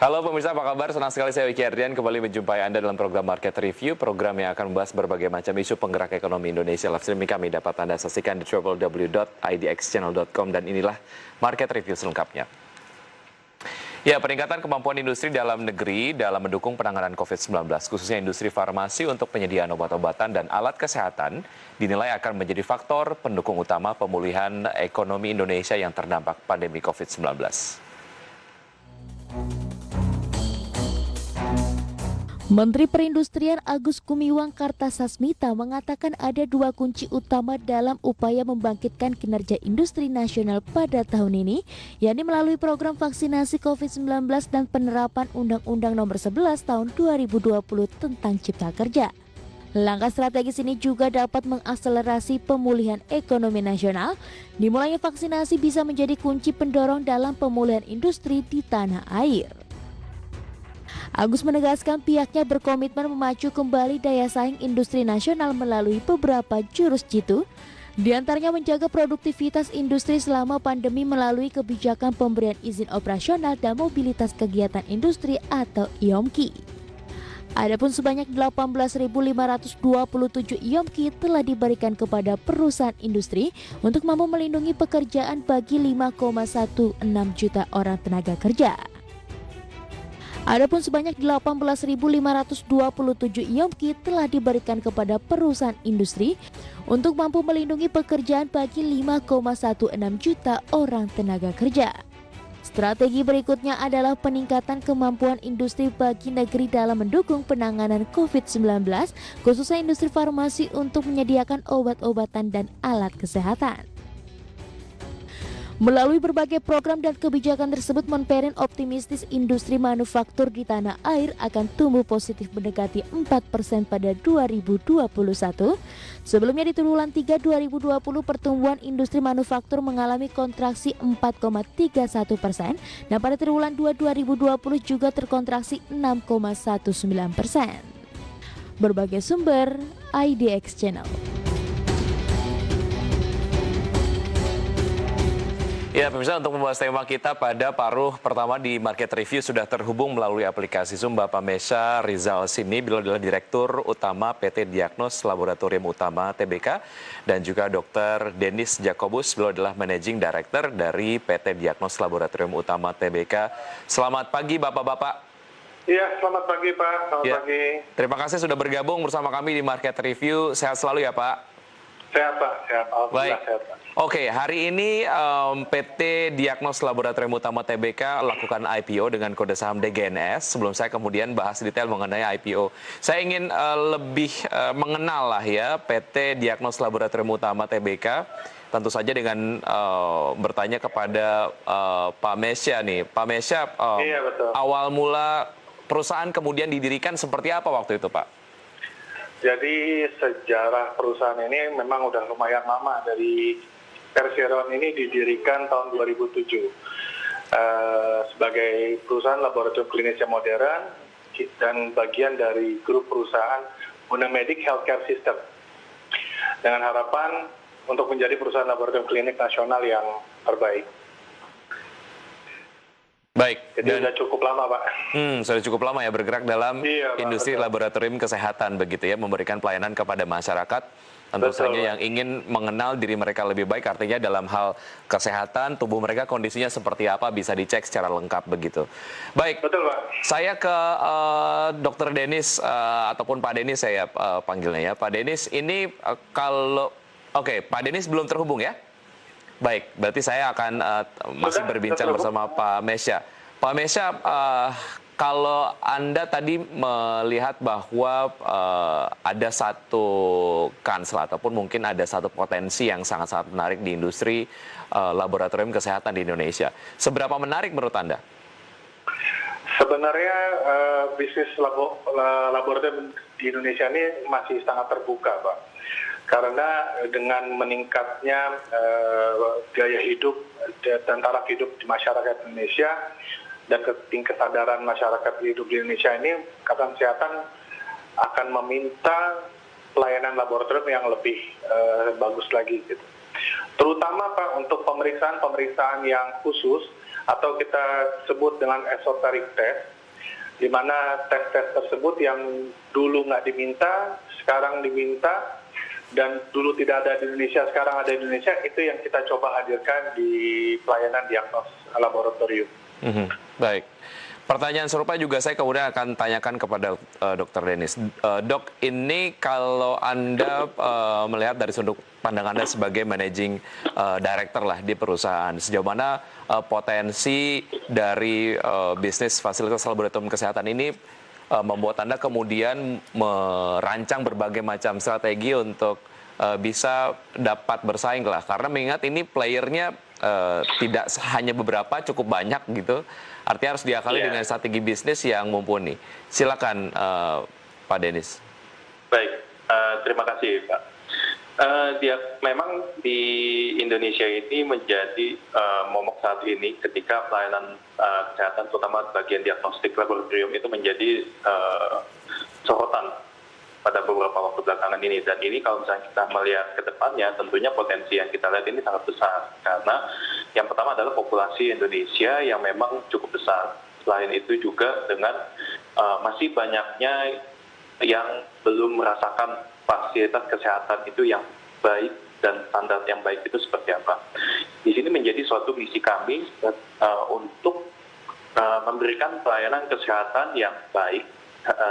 Halo pemirsa, apa kabar? Senang sekali saya Wiki Ardian kembali menjumpai Anda dalam program Market Review, program yang akan membahas berbagai macam isu penggerak ekonomi Indonesia. Live streaming kami dapat Anda saksikan di www.idxchannel.com dan inilah Market Review selengkapnya. Ya, peningkatan kemampuan industri dalam negeri dalam mendukung penanganan COVID-19, khususnya industri farmasi untuk penyediaan obat-obatan dan alat kesehatan, dinilai akan menjadi faktor pendukung utama pemulihan ekonomi Indonesia yang terdampak pandemi COVID-19. Menteri Perindustrian Agus Gumiwang Kartasasmita mengatakan ada dua kunci utama dalam upaya membangkitkan kinerja industri nasional pada tahun ini, yakni melalui program vaksinasi COVID-19 dan penerapan Undang-Undang Nomor 11 Tahun 2020 tentang Cipta Kerja. Langkah strategis ini juga dapat mengakselerasi pemulihan ekonomi nasional. Dimulainya vaksinasi bisa menjadi kunci pendorong dalam pemulihan industri di tanah air. Agus menegaskan pihaknya berkomitmen memacu kembali daya saing industri nasional melalui beberapa jurus jitu, di antaranya menjaga produktivitas industri selama pandemi melalui kebijakan pemberian izin operasional dan mobilitas kegiatan industri atau IOMKI. Adapun sebanyak 18.527 IOMKI telah diberikan kepada perusahaan industri untuk mampu melindungi pekerjaan bagi 5,16 juta orang tenaga kerja. Adapun sebanyak 18.527 IOMKI telah diberikan kepada perusahaan industri untuk mampu melindungi pekerjaan bagi 5,16 juta orang tenaga kerja. Strategi berikutnya adalah peningkatan kemampuan industri bagi negeri dalam mendukung penanganan COVID-19, khususnya industri farmasi untuk menyediakan obat-obatan dan alat kesehatan. Melalui berbagai program dan kebijakan tersebut, Menperin optimistis industri manufaktur di tanah air akan tumbuh positif mendekati 4% pada 2021. Sebelumnya di triwulan 3 2020 pertumbuhan industri manufaktur mengalami kontraksi 4,31% dan pada triwulan 2 2020 juga terkontraksi 6,19%. Berbagai sumber, IDX Channel. Ya, pemirsa, untuk membahas tema kita pada paruh pertama di Market Review sudah terhubung melalui aplikasi Zoom Bapak Mesha Rizal Sini, beliau adalah Direktur Utama PT Diagnos Laboratorium Utama TBK, dan juga Dr. Denis Jacobus, beliau adalah Managing Director dari PT Diagnos Laboratorium Utama TBK. Selamat pagi Bapak-Bapak. Iya, selamat pagi Pak. Selamat pagi. Terima kasih sudah bergabung bersama kami di Market Review. Sehat selalu ya Pak. Sehat Pak, sehat. Alhamdulillah. Baik. Sehat Pak. Oke, hari ini PT Diagnos Laboratorium Utama TBK lakukan IPO dengan kode saham DGNS. Sebelum saya kemudian bahas detail mengenai IPO, saya ingin lebih mengenal lah ya PT Diagnos Laboratorium Utama TBK. Tentu saja dengan bertanya kepada Pak Mesha nih. Pak Mesha, Iya, betul. awal mula perusahaan kemudian didirikan seperti apa waktu itu Pak? Jadi sejarah perusahaan ini memang udah lumayan lama. Dari Perseron ini didirikan tahun 2007 sebagai perusahaan laboratorium klinis yang modern dan bagian dari grup perusahaan Unemedic Healthcare System dengan harapan untuk menjadi perusahaan laboratorium klinik nasional yang terbaik. Baik. Jadi sudah cukup lama Pak. Sudah cukup lama ya bergerak dalam industri laboratorium kesehatan begitu ya, memberikan pelayanan kepada masyarakat. Tentu saja yang ingin mengenal diri mereka lebih baik, artinya dalam hal kesehatan, tubuh mereka kondisinya seperti apa bisa dicek secara lengkap begitu. Baik, betul Pak. Saya ke Dr. Denis ataupun Pak Denis saya panggilnya ya. Pak Denis, ini kalau Pak Denis belum terhubung ya? Baik, berarti saya akan masih berbincang bersama Pak Mesha. Pak Mesha, kalau Anda tadi melihat bahwa ada satu kansel ataupun mungkin ada satu potensi yang sangat-sangat menarik di industri laboratorium kesehatan di Indonesia. Seberapa menarik menurut Anda? Sebenarnya bisnis laboratorium di Indonesia ini masih sangat terbuka, Pak. Karena dengan meningkatnya gaya hidup dan taraf hidup di masyarakat Indonesia, dan tingkat kesadaran masyarakat hidup di Indonesia ini, Kementerian Kesehatan akan meminta pelayanan laboratorium yang lebih bagus lagi, gitu. Terutama Pak untuk pemeriksaan yang khusus atau kita sebut dengan esoteric test, di mana tes-tes tersebut yang dulu nggak diminta, sekarang diminta, dan dulu tidak ada di Indonesia, sekarang ada di Indonesia, itu yang kita coba hadirkan di pelayanan diagnos laboratorium. Baik. Pertanyaan serupa juga saya kemudian akan tanyakan kepada Dr. Denis. Dok, ini kalau Anda melihat dari sudut pandang Anda sebagai managing director lah di perusahaan, sejauh mana potensi dari bisnis fasilitas laboratorium kesehatan ini membuat Anda kemudian merancang berbagai macam strategi untuk bisa dapat bersaing lah. Karena mengingat ini playernya tidak hanya beberapa, cukup banyak gitu. Artinya harus diakali dengan strategi bisnis yang mumpuni. Silakan Pak Denis. Baik, terima kasih Pak. Memang di Indonesia ini menjadi momok saat ini ketika pelayanan kesehatan, terutama bagian diagnostik laboratorium itu menjadi sorotan pada beberapa waktu belakangan ini. Dan ini kalau misalnya kita melihat ke depannya, tentunya potensi yang kita lihat ini sangat besar. Karena yang pertama adalah populasi Indonesia yang memang cukup besar. Selain itu juga dengan masih banyaknya yang belum merasakan fasilitas kesehatan itu yang baik dan standar yang baik itu seperti apa. Di sini menjadi suatu misi kami untuk memberikan pelayanan kesehatan yang baik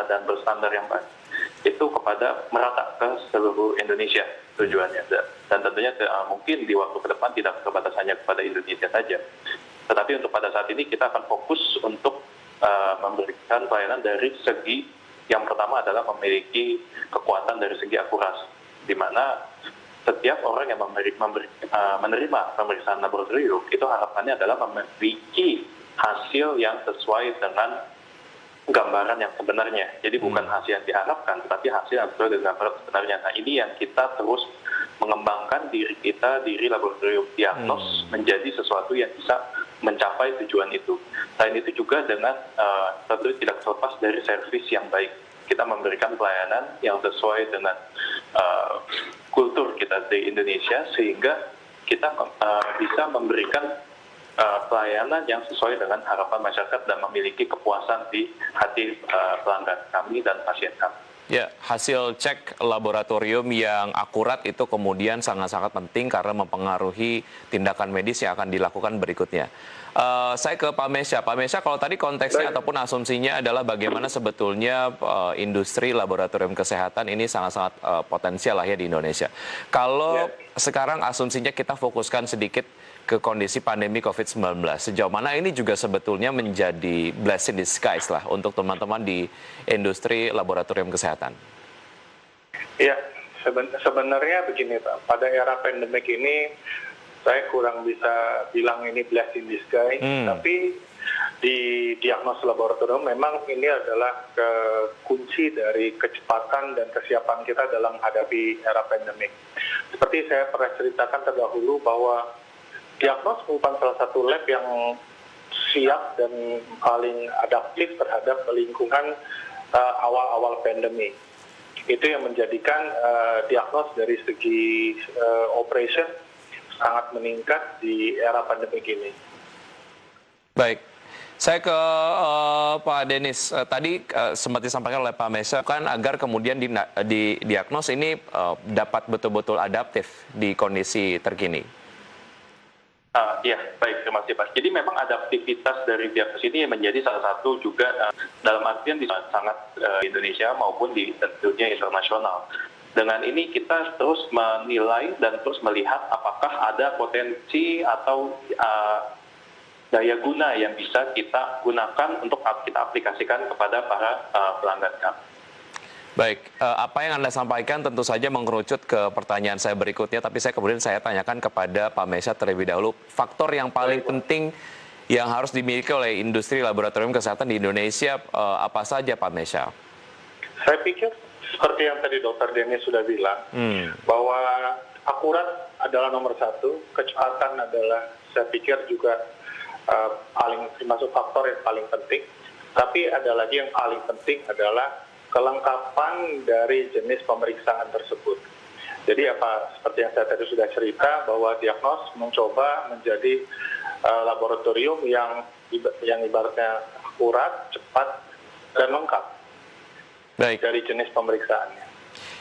dan berstandar yang baik itu kepada merata ke seluruh Indonesia tujuannya. Dan tentunya mungkin di waktu ke depan tidak terbatas hanya kepada Indonesia saja. Tetapi untuk pada saat ini kita akan fokus untuk memberikan pelayanan dari segi yang pertama adalah memiliki kekuatan dari segi akurasi, di mana setiap orang yang menerima pemeriksaan laboratorium itu harapannya adalah memiliki hasil yang sesuai dengan gambaran yang sebenarnya. Jadi bukan hasil yang diharapkan, tetapi hasil yang sesuai dengan gambaran sebenarnya. Nah, ini yang kita terus mengembangkan diri kita, diri laboratorium diagnos menjadi sesuatu yang bisa mencapai tujuan itu. Selain itu juga dengan tentu tidak terlepas dari servis yang baik. Kita memberikan pelayanan yang sesuai dengan kultur kita di Indonesia, sehingga kita bisa memberikan pelayanan yang sesuai dengan harapan masyarakat dan memiliki kepuasan di hati pelanggan kami dan pasien kami. Ya, hasil cek laboratorium yang akurat itu kemudian sangat-sangat penting karena mempengaruhi tindakan medis yang akan dilakukan berikutnya. Saya ke Pak Mesya. Pak Mesya, kalau tadi konteksnya ataupun asumsinya adalah bagaimana sebetulnya industri laboratorium kesehatan ini sangat-sangat potensial lah ya di Indonesia. Kalau sekarang asumsinya kita fokuskan sedikit ke kondisi pandemi COVID-19. Sejauh mana ini juga sebetulnya menjadi blessing in disguise lah untuk teman-teman di industri laboratorium kesehatan? Ya, sebenarnya begini Pak, pada era pandemik ini saya kurang bisa bilang ini blessing in disguise, tapi di diagnos laboratorium memang ini adalah kunci dari kecepatan dan kesiapan kita dalam menghadapi era pandemik. Seperti saya pernah ceritakan terdahulu bahwa diagnos merupakan salah satu lab yang siap dan paling adaptif terhadap lingkungan awal-awal pandemi. Itu yang menjadikan diagnos dari segi operation sangat meningkat di era pandemi ini. Baik. Saya ke Pak Denis. Tadi sempat disampaikan oleh Pak Mesya kan agar kemudian di diagnos ini dapat betul-betul adaptif di kondisi terkini. Ya, baik, terima kasih Pak. Jadi memang adaptivitas dari diagnos ini menjadi salah satu juga dalam artian sangat Indonesia maupun di dunia internasional. Dengan ini kita terus menilai dan terus melihat apakah ada potensi atau daya guna yang bisa kita gunakan untuk kita aplikasikan kepada para pelanggan kami. Baik, apa yang Anda sampaikan tentu saja mengerucut ke pertanyaan saya berikutnya, tapi kemudian saya tanyakan kepada Pak Mesya terlebih dahulu. Faktor yang paling penting yang harus dimiliki oleh industri laboratorium kesehatan di Indonesia apa saja, Pak Mesya? Saya pikir seperti yang tadi Dr. Denis sudah bilang, bahwa akurat adalah nomor satu, kecepatan adalah saya pikir juga paling termasuk faktor yang paling penting. Tapi ada lagi yang paling penting adalah kelengkapan dari jenis pemeriksaan tersebut. Jadi seperti yang saya tadi sudah cerita, bahwa diagnos mencoba menjadi laboratorium yang ibaratnya akurat, cepat, dan lengkap Baik. dari jenis pemeriksaannya.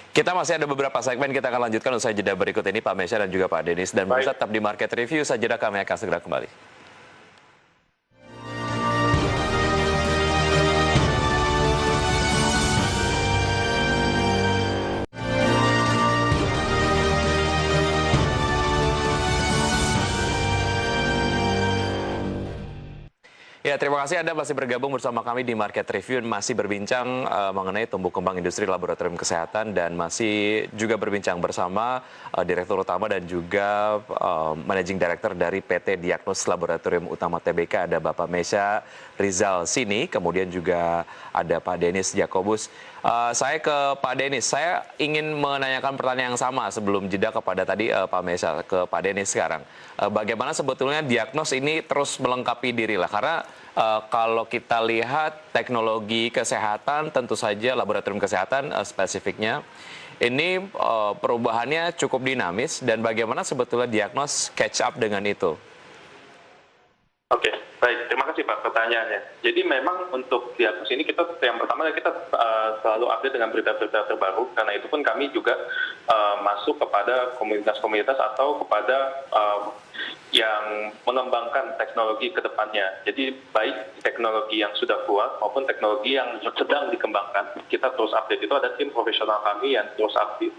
Kita masih ada beberapa segmen, kita akan lanjutkan usai jeda berikut ini, Pak Mesya dan juga Pak Denis. Dan pemirsa tetap di Market Review, usai jeda kami akan segera kembali. Ya, terima kasih Anda masih bergabung bersama kami di Market Review, masih berbincang mengenai tumbuh kembang industri laboratorium kesehatan dan masih juga berbincang bersama Direktur Utama dan juga Managing Director dari PT Diagnos Laboratorium Utama TBK, ada Bapak Mesya Rizal Sini, kemudian juga ada Pak Denis Jakobus. Saya ke Pak Denis, saya ingin menanyakan pertanyaan yang sama sebelum jeda kepada tadi Pak Mesya, ke Pak Denis sekarang. Bagaimana sebetulnya Diagnos ini terus melengkapi diri lah, karena kalau kita lihat teknologi kesehatan, tentu saja laboratorium kesehatan spesifiknya, ini perubahannya cukup dinamis, dan bagaimana sebetulnya Diagnos catch up dengan itu? Oke, baik. Terima kasih Pak pertanyaannya. Jadi memang untuk Diagnos ini yang pertama kita selalu update dengan berita-berita terbaru, karena itu pun kami juga masuk kepada komunitas-komunitas atau kepada yang mengembangkan teknologi ke depannya. Jadi baik teknologi yang sudah keluar maupun teknologi yang sedang dikembangkan, kita terus update. Itu ada tim profesional kami yang terus update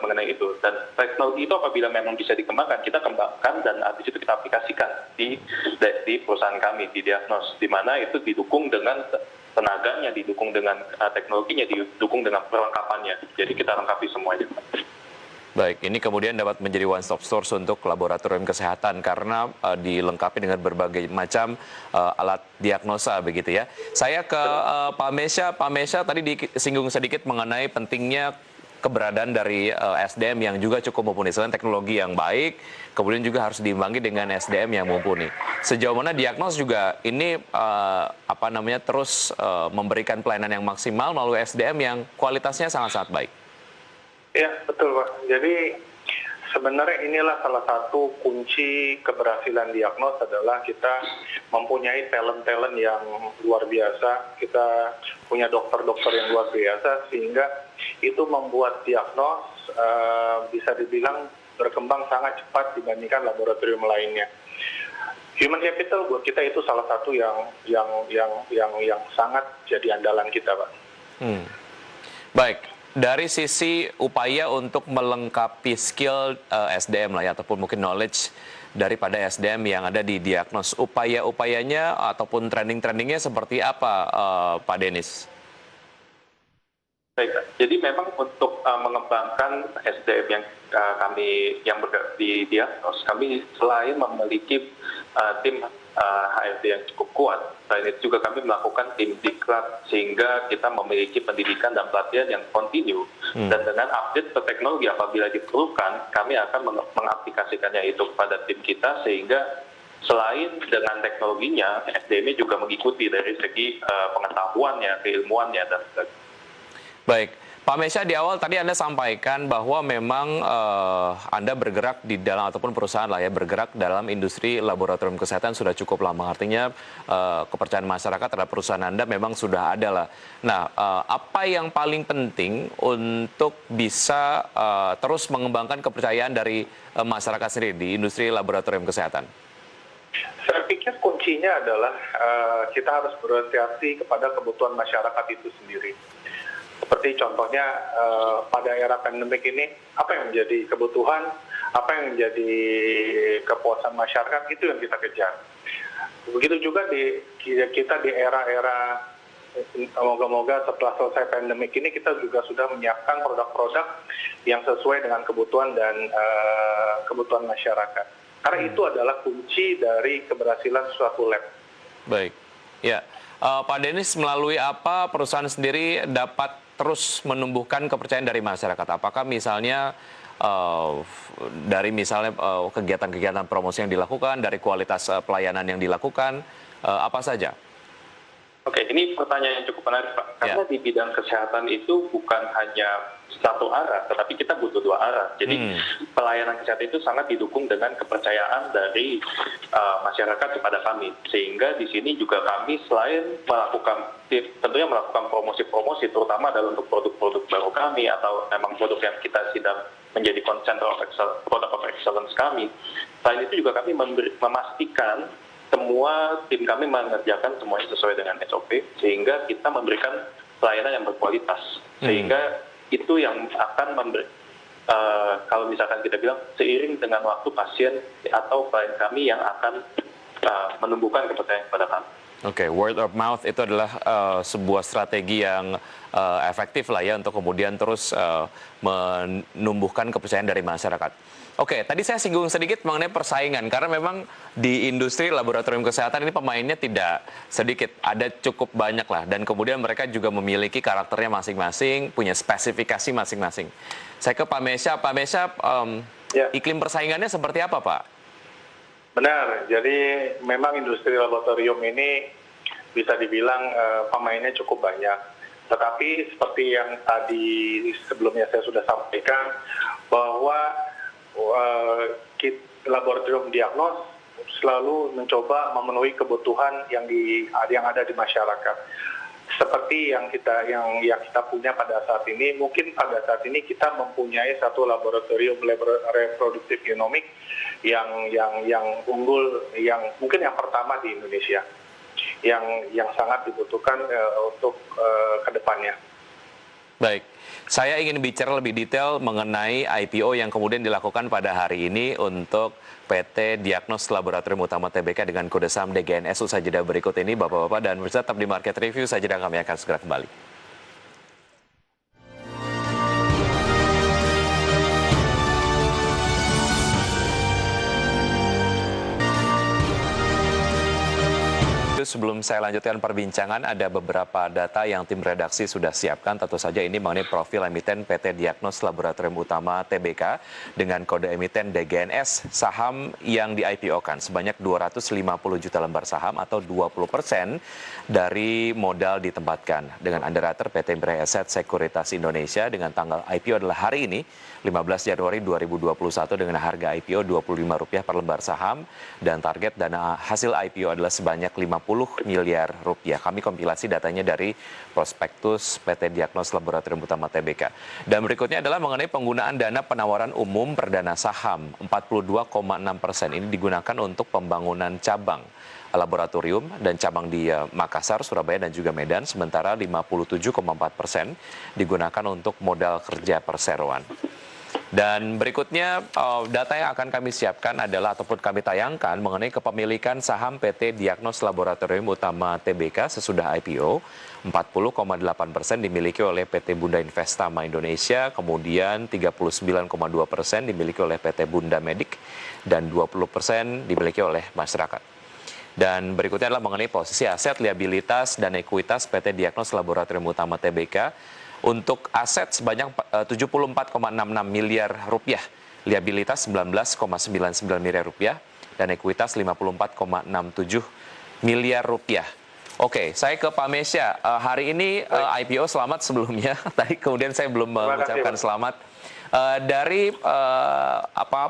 mengenai itu. Dan teknologi itu apabila memang bisa dikembangkan, kita kembangkan dan habis itu kita aplikasikan di perusahaan kami, di Diagnos, di mana itu didukung dengan tenaganya, didukung dengan teknologinya, didukung dengan perlengkapannya. Jadi kita lengkapi semuanya. Baik, ini kemudian dapat menjadi one-stop source untuk laboratorium kesehatan karena dilengkapi dengan berbagai macam alat diagnosa begitu ya. Saya ke Pak Mesya. Pak Mesya tadi disinggung sedikit mengenai pentingnya keberadaan dari SDM yang juga cukup mumpuni. Selain teknologi yang baik, kemudian juga harus diimbangi dengan SDM yang mumpuni. Sejauh mana Diagnos juga ini terus memberikan pelayanan yang maksimal melalui SDM yang kualitasnya sangat-sangat baik. Ya, betul Pak. Jadi sebenarnya inilah salah satu kunci keberhasilan Diagnos adalah kita mempunyai talent-talent yang luar biasa. Kita punya dokter-dokter yang luar biasa sehingga itu membuat Diagnos bisa dibilang berkembang sangat cepat dibandingkan laboratorium lainnya. Human capital buat kita itu salah satu yang sangat jadi andalan kita, Pak. Baik. Dari sisi upaya untuk melengkapi skill SDM lah ya, ataupun mungkin knowledge daripada SDM yang ada di Diagnos, upaya-upayanya ataupun training-trainingnya seperti apa, Pak Denis? Baik, jadi memang untuk mengembangkan SDM yang bergerak di Diagnos, kami selain memiliki tim HRD yang cukup kuat, selain itu juga kami melakukan tim diklat sehingga kita memiliki pendidikan dan pelatihan yang kontinu, dan dengan update teknologi apabila diperlukan, kami akan mengaplikasikannya itu kepada tim kita sehingga selain dengan teknologinya, SDM-nya juga mengikuti dari segi pengetahuannya, keilmuannya, dan sebagainya. Baik, Pak Mesya, di awal tadi Anda sampaikan bahwa memang Anda bergerak di dalam, ataupun perusahaan lah ya, bergerak dalam industri laboratorium kesehatan sudah cukup lama. Artinya kepercayaan masyarakat terhadap perusahaan Anda memang sudah ada lah. Nah, apa yang paling penting untuk bisa terus mengembangkan kepercayaan dari masyarakat sendiri di industri laboratorium kesehatan? Saya pikir kuncinya adalah kita harus berorientasi kepada kebutuhan masyarakat itu sendiri. Seperti contohnya pada era pandemik ini, apa yang menjadi kebutuhan, apa yang menjadi kepuasan masyarakat, itu yang kita kejar. Begitu juga kita di era-era, moga-moga setelah selesai pandemik ini, kita juga sudah menyiapkan produk-produk yang sesuai dengan kebutuhan dan kebutuhan masyarakat. Karena itu adalah kunci dari keberhasilan suatu lab. Baik, ya. Pak Denis, melalui apa perusahaan sendiri dapat terus menumbuhkan kepercayaan dari masyarakat? Apakah misalnya dari kegiatan-kegiatan promosi yang dilakukan, dari kualitas pelayanan yang dilakukan, apa saja? Oke, ini pertanyaan yang cukup menarik, Pak. Karena di bidang kesehatan itu bukan hanya satu arah, tetapi kita butuh dua arah. Jadi pelayanan kesehatan itu sangat didukung dengan kepercayaan dari masyarakat kepada kami. Sehingga di sini juga kami selain melakukan, tentunya melakukan promosi-promosi, terutama adalah untuk produk-produk baru kami atau memang produk yang kita sedang menjadi center of product of excellence kami. Selain itu juga kami memastikan semua tim kami mengerjakan semuanya sesuai dengan SOP, sehingga kita memberikan pelayanan yang berkualitas. Sehingga itu yang akan kalau misalkan kita bilang, seiring dengan waktu pasien atau klien kami yang akan menumbuhkan kepercayaan kepada kami. Oke, word of mouth itu adalah sebuah strategi yang efektif lah ya untuk kemudian terus menumbuhkan kepercayaan dari masyarakat. Oke, tadi saya singgung sedikit mengenai persaingan karena memang di industri laboratorium kesehatan ini pemainnya tidak sedikit, ada cukup banyak lah dan kemudian mereka juga memiliki karakternya masing-masing, punya spesifikasi masing-masing. Saya ke Pak Mesha, iklim persaingannya seperti apa, Pak? Benar, jadi memang industri laboratorium ini bisa dibilang pemainnya cukup banyak. Tetapi seperti yang tadi sebelumnya saya sudah sampaikan, bahwa laboratorium diagnos selalu mencoba memenuhi kebutuhan yang ada di masyarakat. Seperti yang kita punya pada saat ini, mungkin pada saat ini kita mempunyai satu laboratorium reproduktif genomik yang unggul, yang mungkin yang pertama di Indonesia, yang sangat dibutuhkan untuk kedepannya. Baik, saya ingin bicara lebih detail mengenai IPO yang kemudian dilakukan pada hari ini untuk PT Diagnos Laboratorium Utama Tbk dengan kode saham DGNS. Usai jeda berikut ini, Bapak-Bapak dan pemirsa, tetap di Market Review. Usai jeda kami akan segera kembali. Sebelum saya lanjutkan perbincangan, ada beberapa data yang tim redaksi sudah siapkan. Tentu saja ini mengenai profil emiten PT Diagnos Laboratorium Utama Tbk dengan kode emiten DGNS. Saham yang di-IPO-kan sebanyak 250 juta lembar saham atau 20% dari modal ditempatkan. Dengan underwriter PT Bre Asset Sekuritas Indonesia dengan tanggal IPO adalah hari ini, 15 Januari 2021 dengan harga IPO Rp25 per lembar saham dan target dana hasil IPO adalah sebanyak 50 miliar rupiah. Kami kompilasi datanya dari prospektus PT Diagnos Laboratorium Utama Tbk. Dan berikutnya adalah mengenai penggunaan dana penawaran umum perdana saham 42,6%. Ini digunakan untuk pembangunan cabang laboratorium dan cabang di Makassar, Surabaya dan juga Medan. Sementara 57,4% digunakan untuk modal kerja perseroan. Dan berikutnya data yang akan kami siapkan adalah ataupun kami tayangkan mengenai kepemilikan saham PT Diagnos Laboratorium Utama Tbk sesudah IPO. 40,8% dimiliki oleh PT Bunda Investama Indonesia, kemudian 39,2% dimiliki oleh PT Bunda Medik, dan 20% dimiliki oleh masyarakat. Dan berikutnya adalah mengenai posisi aset, liabilitas, dan ekuitas PT Diagnos Laboratorium Utama Tbk. Untuk aset sebanyak 74,66 miliar rupiah, liabilitas 19,99 miliar rupiah, dan ekuitas 54,67 miliar rupiah. Oke, saya ke Pak Mesha. Hari ini IPO selamat sebelumnya. Tadi kemudian saya belum mengucapkan selamat. Dari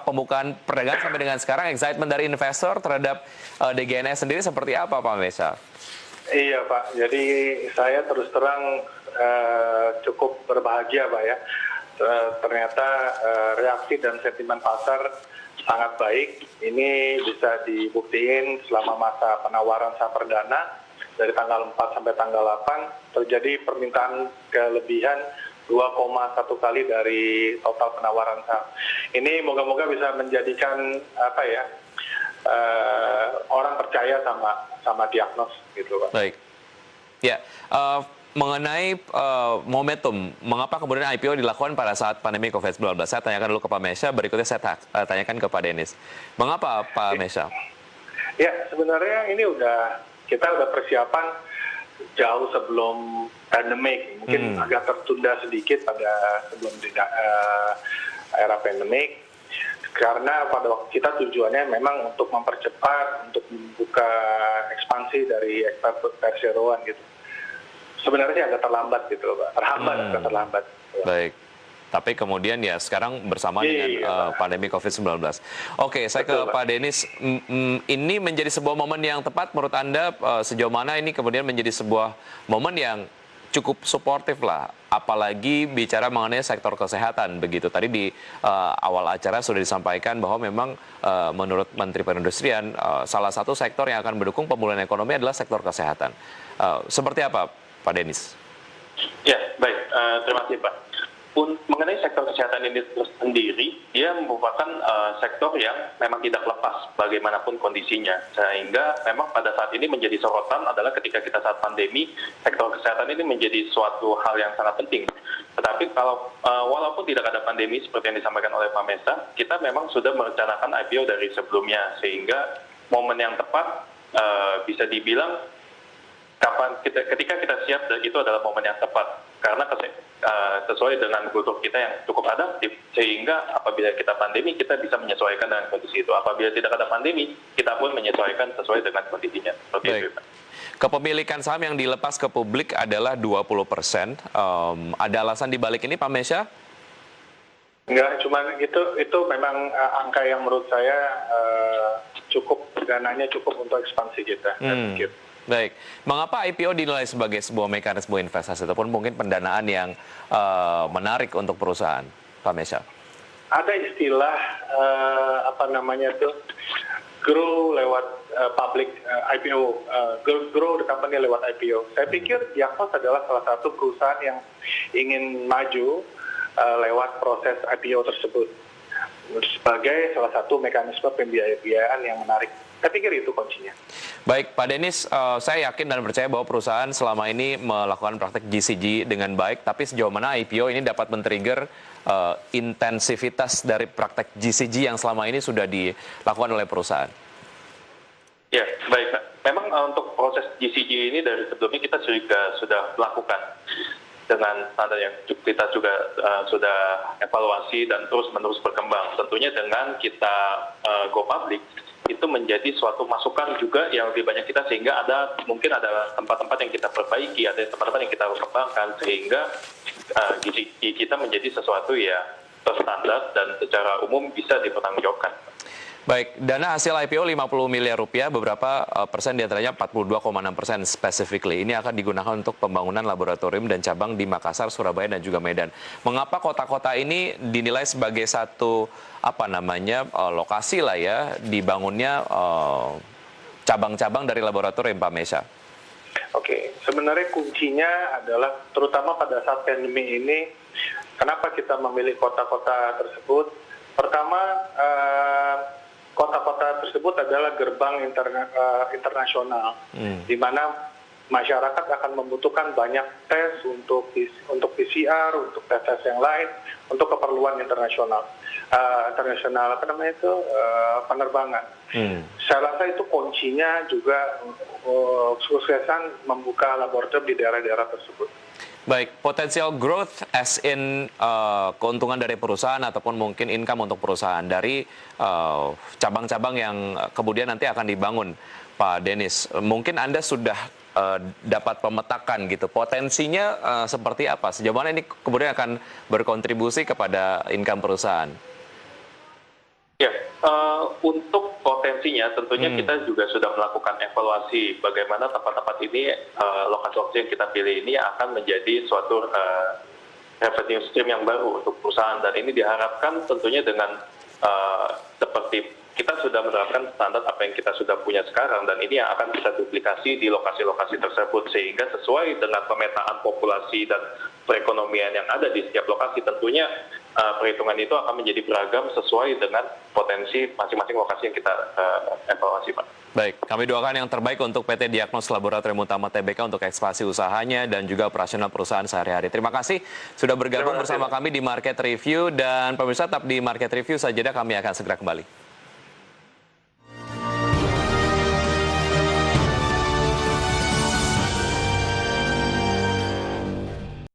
pembukaan perdagangan sampai dengan sekarang, excitement dari investor terhadap DGNS sendiri seperti apa, Pak Mesha? Iya Pak, jadi saya terus terang cukup berbahagia Pak ya. Ternyata reaksi dan sentimen pasar sangat baik. Ini bisa dibuktiin selama masa penawaran saham perdana dari tanggal 4 sampai tanggal 8 terjadi permintaan kelebihan 2,1 kali dari total penawaran saham. Ini moga-moga bisa menjadikan orang percaya sama Diagnos gitu Pak. Baik. Ya, mengenai momentum, mengapa kemudian IPO dilakukan pada saat pandemi COVID-19? Saya tanyakan dulu ke Pak Mesha, berikutnya saya tanyakan ke Pak Denis. Mengapa Pak Mesha? Ya, sebenarnya ini kita udah persiapan jauh sebelum pandemik. Mungkin agak tertunda sedikit pada sebelum era pandemik. Karena pada waktu kita tujuannya memang untuk mempercepat, untuk membuka ekspansi dari perseroan gitu. Sebenarnya sih agak terlambat gitu loh, Pak. Agak terlambat. Baik. Tapi kemudian ya sekarang bersama dengan pandemi COVID-19. Oke, saya ke Pak Denis. Ini menjadi sebuah momen yang tepat menurut Anda, sejauh mana ini kemudian menjadi sebuah momen yang cukup suportif lah, apalagi bicara mengenai sektor kesehatan begitu. Tadi di awal acara sudah disampaikan bahwa memang menurut Menteri Perindustrian salah satu sektor yang akan mendukung pemulihan ekonomi adalah sektor kesehatan. Seperti apa, Pak Denis? Ya, baik. Terima kasih, Pak. Mengenai sektor kesehatan ini sendiri, dia merupakan sektor yang memang tidak lepas bagaimanapun kondisinya. Sehingga memang pada saat ini menjadi sorotan adalah ketika kita saat pandemi, sektor kesehatan ini menjadi suatu hal yang sangat penting. Tetapi kalau walaupun tidak ada pandemi seperti yang disampaikan oleh Pak Mesa, kita memang sudah merencanakan IPO dari sebelumnya. Sehingga momen yang tepat bisa dibilang ketika kita siap, itu adalah momen yang tepat. Karena sesuai dengan kultur kita yang cukup adaptif, sehingga apabila kita pandemi, kita bisa menyesuaikan dengan kondisi itu. Apabila tidak ada pandemi, kita pun menyesuaikan sesuai dengan kondisinya. Seperti itu, Pak. Kepemilikan saham yang dilepas ke publik adalah 20%. Ada alasan di balik ini, Pak Mesya? Enggak, cuma itu memang angka yang menurut saya cukup, dananya cukup untuk ekspansi kita. Baik, mengapa IPO dinilai sebagai sebuah mekanisme investasi ataupun mungkin pendanaan yang menarik untuk perusahaan, Pak Mesya? Ada istilah grow lewat public IPO, grow the company lewat IPO. Saya pikir Yaksos adalah salah satu perusahaan yang ingin maju lewat proses IPO tersebut sebagai salah satu mekanisme pembiayaan yang menarik. Saya pikir itu kuncinya. Baik, Pak Denis, saya yakin dan percaya bahwa perusahaan selama ini melakukan praktek GCG dengan baik, tapi sejauh mana IPO ini dapat men-trigger intensivitas dari praktek GCG yang selama ini sudah dilakukan oleh perusahaan? Ya, baik, Pak. Memang untuk proses GCG ini dari sebelumnya kita juga sudah melakukan dengan standar yang kita juga sudah evaluasi dan terus-menerus berkembang. Tentunya dengan kita go public, itu menjadi suatu masukan juga yang lebih banyak kita, sehingga mungkin ada tempat-tempat yang kita perbaiki, ada tempat-tempat yang kita kembangkan, sehingga kita menjadi sesuatu ya berstandar dan secara umum bisa dipertanggungjawabkan. Baik, dana hasil IPO 50 miliar rupiah, beberapa persen diantaranya 42,6% specifically. Ini akan digunakan untuk pembangunan laboratorium dan cabang di Makassar, Surabaya, dan juga Medan. Mengapa kota-kota ini dinilai sebagai satu lokasi lah ya dibangunnya cabang-cabang dari laboratorium, Pak Mesya? Oke, sebenarnya kuncinya adalah terutama pada saat pandemi ini, kenapa kita memilih kota-kota tersebut? Pertama, kota-kota tersebut adalah gerbang internasional, di mana masyarakat akan membutuhkan banyak tes untuk PCR, untuk tes yang lain, untuk keperluan internasional penerbangan. Saya rasa itu kuncinya juga suksesan membuka laboratorium di daerah-daerah tersebut. Baik, potensial growth as in keuntungan dari perusahaan ataupun mungkin income untuk perusahaan dari cabang-cabang yang kemudian nanti akan dibangun, Pak Denis. Mungkin Anda sudah dapat pemetakan gitu, potensinya seperti apa? Sejauh mana ini kemudian akan berkontribusi kepada income perusahaan? Ya, untuk potensinya tentunya kita juga sudah melakukan evaluasi bagaimana tempat-tempat ini, lokasi-lokasi yang kita pilih ini akan menjadi suatu revenue stream yang baru untuk perusahaan, dan ini diharapkan tentunya dengan seperti kita sudah menerapkan standar apa yang kita sudah punya sekarang, dan ini yang akan bisa duplikasi di lokasi-lokasi tersebut, sehingga sesuai dengan pemetaan populasi dan perekonomian yang ada di setiap lokasi, tentunya perhitungan itu akan menjadi beragam sesuai dengan potensi masing-masing lokasi yang kita evaluasi, Pak. Baik, kami doakan yang terbaik untuk PT Diagnos Laboratorium Utama Tbk untuk ekspansi usahanya dan juga operasional perusahaan sehari-hari. Terima kasih sudah bergabung bersama kami di Market Review, dan pemirsa tetap di Market Review saja, kami akan segera kembali.